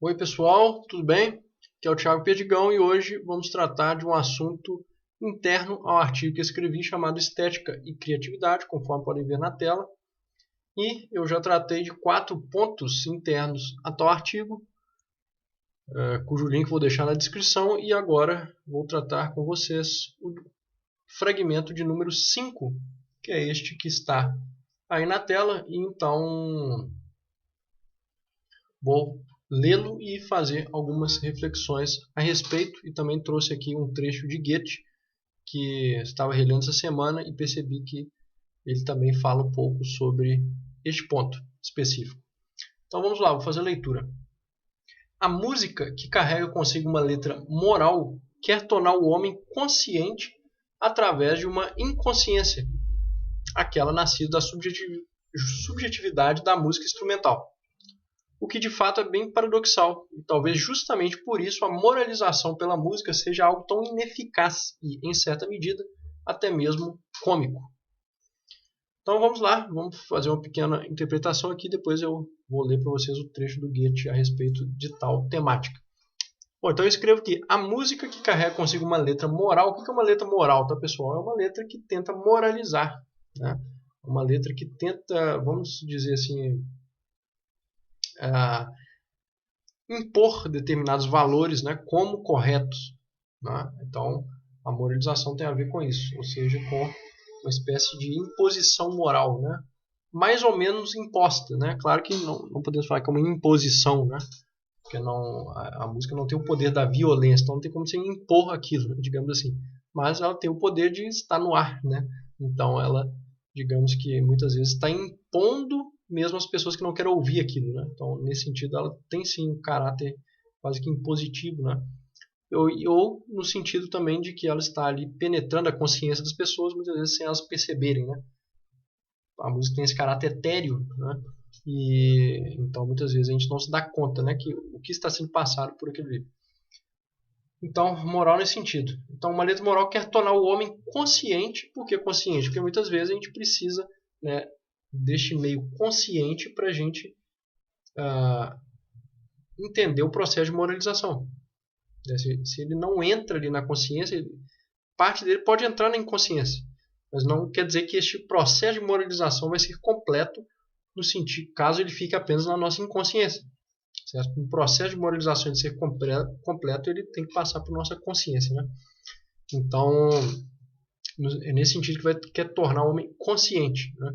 Oi pessoal, tudo bem? Aqui é o Thiago Perdigão e hoje vamos tratar de um assunto interno ao artigo que escrevi chamado Estética e Criatividade, conforme podem ver na tela. E eu já tratei de 4 pontos internos a tal artigo, cujo link vou deixar na descrição, e agora vou tratar com vocês o fragmento de número 5, que é este que está aí na tela, e então vou lê-lo e fazer algumas reflexões a respeito, e também trouxe aqui um trecho de Goethe que estava relendo essa semana e percebi que ele também fala um pouco sobre este ponto específico. Então vamos lá, vou fazer a leitura. A música, que carrega consigo uma letra moral, quer tornar o homem consciente através de uma inconsciência, aquela nascida da subjetividade da música instrumental. O que de fato é bem paradoxal, e talvez justamente por isso a moralização pela música seja algo tão ineficaz e, em certa medida, até mesmo cômico. Então vamos lá, vamos fazer uma pequena interpretação aqui, depois eu vou ler para vocês o trecho do Goethe a respeito de tal temática. Bom, então eu escrevo aqui, a música que carrega consigo uma letra moral. O que é uma letra moral, tá pessoal? É uma letra que tenta moralizar, né? Uma letra que tenta, vamos dizer assim, impor determinados valores, né, como corretos, né? Então a moralização tem a ver com isso, ou seja, com uma espécie de imposição moral, né? Mais ou menos imposta, né? Claro que não podemos falar que é uma imposição, né? Porque a música não tem o poder da violência, então não tem como você impor aquilo, né? Digamos assim. Mas ela tem o poder de estar no ar, né? Então ela, digamos que muitas vezes está impondo mesmo as pessoas que não querem ouvir aquilo, né? Então nesse sentido ela tem sim um caráter quase que impositivo, né? Ou no sentido também de que ela está ali penetrando a consciência das pessoas, muitas vezes sem elas perceberem, né? A música tem esse caráter etéreo, né? E então muitas vezes a gente não se dá conta, né, que o que está sendo passado por aquele livro. Então, moral nesse sentido. Então, uma letra moral quer tornar o homem consciente. Por que consciente? Porque muitas vezes a gente precisa, né, deste meio consciente para a gente entender o processo de moralização. Se ele não entra ali na consciência, parte dele pode entrar na inconsciência, mas não quer dizer que este processo de moralização vai ser completo no sentido, caso ele fique apenas na nossa inconsciência. Certo? O processo de moralização de ser completo, ele tem que passar por nossa consciência, né? Então, é nesse sentido que vai quer tornar o homem consciente, né?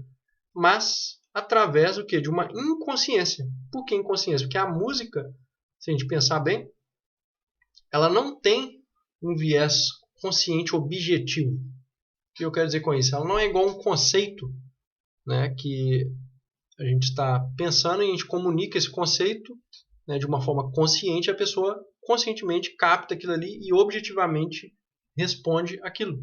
Mas através do quê? De uma inconsciência. Por que inconsciência? Porque a música, se a gente pensar bem, ela não tem um viés consciente objetivo. O que eu quero dizer com isso? Ela não é igual um conceito, né, que a gente está pensando e a gente comunica esse conceito, né, de uma forma consciente, a pessoa conscientemente capta aquilo ali e objetivamente responde aquilo.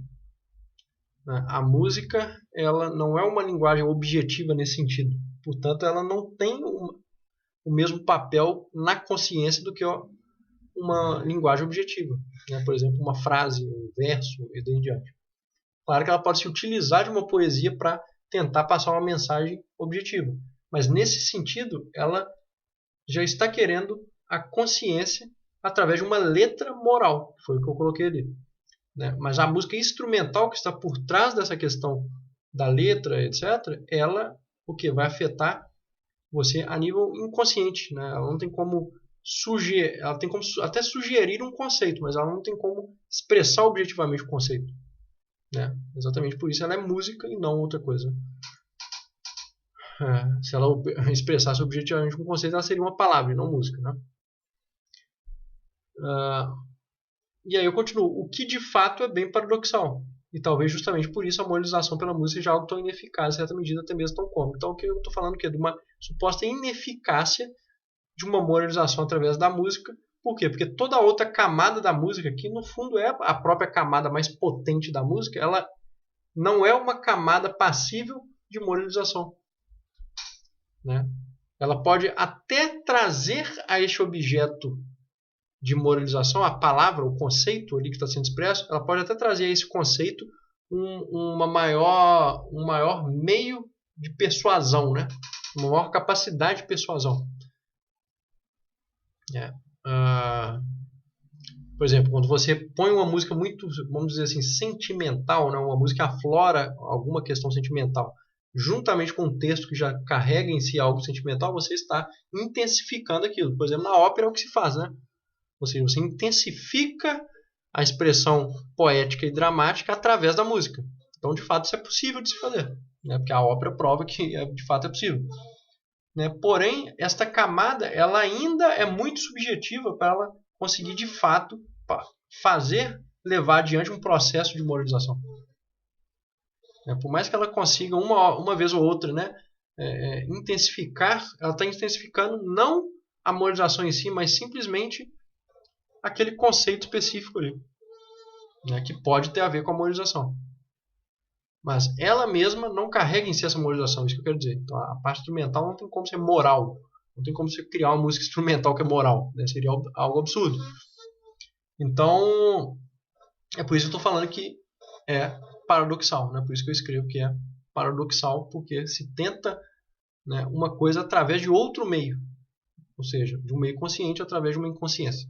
A música, ela não é uma linguagem objetiva nesse sentido. Portanto, ela não tem o mesmo papel na consciência do que uma linguagem objetiva, né? Por exemplo, uma frase, um verso e daí em diante. Claro que ela pode se utilizar de uma poesia para tentar passar uma mensagem objetiva, mas nesse sentido ela já está querendo a consciência através de uma letra moral, que foi o que eu coloquei ali, né? Mas a música instrumental que está por trás dessa questão da letra, etc., ela o que vai afetar você a nível inconsciente, né? Ela não tem como sugerir, ela tem como até sugerir um conceito, mas ela não tem como expressar objetivamente o conceito, né? Exatamente por isso ela é música e não outra coisa. Se ela expressasse objetivamente um conceito, ela seria uma palavra e não música, né? E aí eu continuo. O que de fato é bem paradoxal. E talvez justamente por isso a moralização pela música seja algo tão ineficaz, em certa medida até mesmo tão cômico. Então o que eu estou falando aqui é de uma suposta ineficácia de uma moralização através da música. Por quê? Porque toda outra camada da música, que no fundo é a própria camada mais potente da música, ela não é uma camada passível de moralização, né? Ela pode até trazer a este objeto de moralização, a palavra, o conceito ali que está sendo expresso, ela pode até trazer a esse conceito um maior meio de persuasão, né? Uma maior capacidade de persuasão. Por exemplo, quando você põe uma música muito, vamos dizer assim, sentimental, né? Uma música que aflora alguma questão sentimental, juntamente com um texto que já carrega em si algo sentimental, você está intensificando aquilo. Por exemplo, na ópera é o que se faz, né? Ou seja, você intensifica a expressão poética e dramática através da música. Então, de fato, isso é possível de se fazer, né? Porque a ópera prova que de fato é possível. Né? Porém, esta camada ela ainda é muito subjetiva para ela conseguir, de fato, levar adiante um processo de moralização. Por mais que ela consiga uma vez ou outra, né, intensificar, ela está intensificando não a moralização em si, mas simplesmente aquele conceito específico ali, né, que pode ter a ver com a moralização. Mas ela mesma não carrega em si essa moralização, isso que eu quero dizer. Então, a parte instrumental não tem como ser moral. Não tem como você criar uma música instrumental que é moral, né? Seria algo absurdo. Então, é por isso que eu estou falando que é paradoxal, né? Por isso que eu escrevo que é paradoxal, porque se tenta, né, uma coisa através de outro meio, ou seja, de um meio consciente através de uma inconsciência.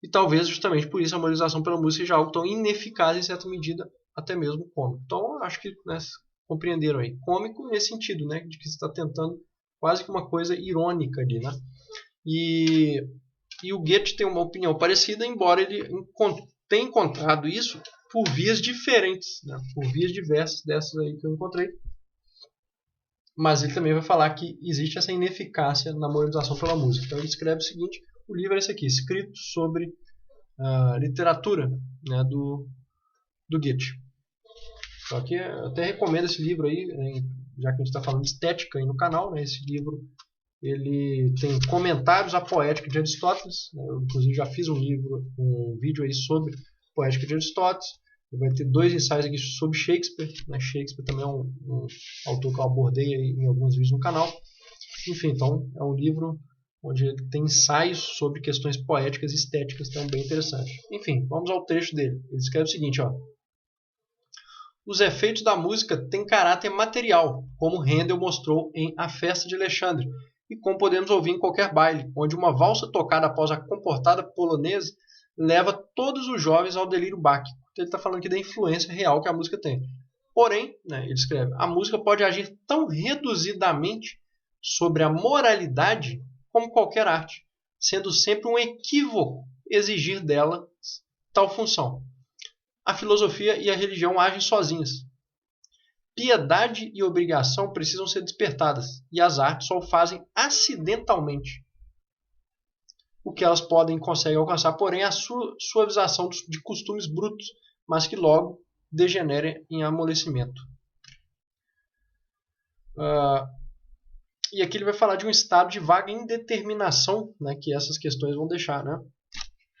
E talvez justamente por isso a moralização pela música seja algo tão ineficaz em certa medida, até mesmo cômico. Então, acho que, né, compreenderam aí. Cômico nesse sentido, né, de que você está tentando quase que uma coisa irônica ali, né? E o Goethe tem uma opinião parecida, embora ele tenha encontrado isso por vias diferentes, né? Por vias diversas dessas aí que eu encontrei. Mas ele também vai falar que existe essa ineficácia na moralização pela música. Então ele escreve o seguinte, o livro é esse aqui, escrito sobre a literatura, né, do Goethe. Só que eu até recomendo esse livro aí, já que a gente está falando de estética aí no canal, né? Esse livro ele tem comentários à poética de Aristóteles, né? Eu inclusive já fiz um vídeo aí sobre poética de Aristóteles. Vai ter 2 ensaios aqui sobre Shakespeare, né? Shakespeare também é um autor que eu abordei aí em alguns vídeos no canal. Enfim, então é um livro onde ele tem ensaios sobre questões poéticas e estéticas, então bem interessante. Enfim, vamos ao trecho dele. Ele escreve o seguinte, ó. Os efeitos da música têm caráter material, como Handel mostrou em A Festa de Alexandre, e como podemos ouvir em qualquer baile, onde uma valsa tocada após a comportada polonesa leva todos os jovens ao delírio báquico. Então, ele está falando aqui da influência real que a música tem. Porém, né, ele escreve, a música pode agir tão reduzidamente sobre a moralidade como qualquer arte, sendo sempre um equívoco exigir dela tal função. A filosofia e a religião agem sozinhas. Piedade e obrigação precisam ser despertadas, e as artes só o fazem acidentalmente. O que elas conseguem alcançar, porém, é a suavização de costumes brutos, mas que logo degenerem em amolecimento. E aqui ele vai falar de um estado de vaga indeterminação, né, que essas questões vão deixar, né?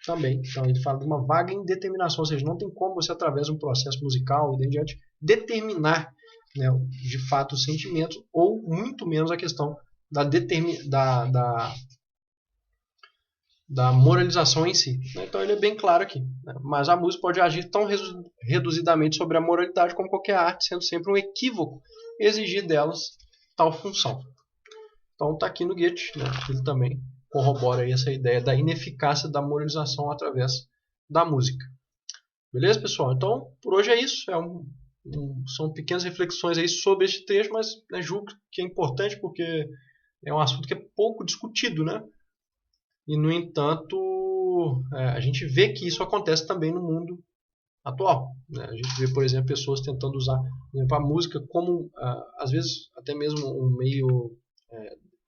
Também. Então ele fala de uma vaga indeterminação, ou seja, não tem como você, através de um processo musical e daí em diante, determinar, né, de fato os sentimentos, ou muito menos a questão da moralização em si. Então ele é bem claro aqui. Né? Mas a música pode agir tão reduzidamente sobre a moralidade como qualquer arte, sendo sempre um equívoco exigir delas tal função. Então está aqui no Goethe, né? Ele também corrobora aí essa ideia da ineficácia da moralização através da música. Beleza, pessoal? Então, por hoje é isso. São pequenas reflexões aí sobre este trecho, mas, né, julgo que é importante porque é um assunto que é pouco discutido, né? E, no entanto, a gente vê que isso acontece também no mundo atual. Né? A gente vê, por exemplo, pessoas tentando usar, por exemplo, a música como, às vezes, até mesmo um meio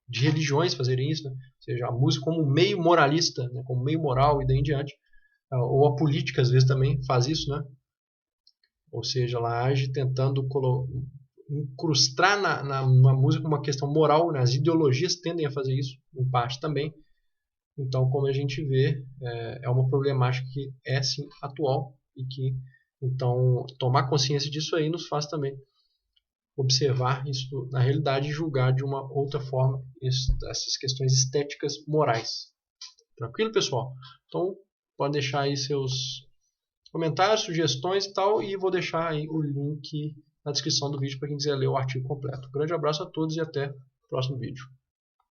de religiões fazerem isso, né? Ou seja, a música como meio moralista, né? Como meio moral e daí em diante. Ou a política, às vezes, também faz isso, né? Ou seja, ela age tentando incrustar na música uma questão moral, né? As ideologias tendem a fazer isso, em parte também. Então, como a gente vê, é uma problemática que é, sim, atual e que, então, tomar consciência disso aí nos faz também observar isso na realidade e julgar de uma outra forma essas questões estéticas morais. Tranquilo, pessoal? Então, pode deixar aí seus comentários, sugestões e tal, e vou deixar aí o link na descrição do vídeo para quem quiser ler o artigo completo. Um grande abraço a todos e até o próximo vídeo.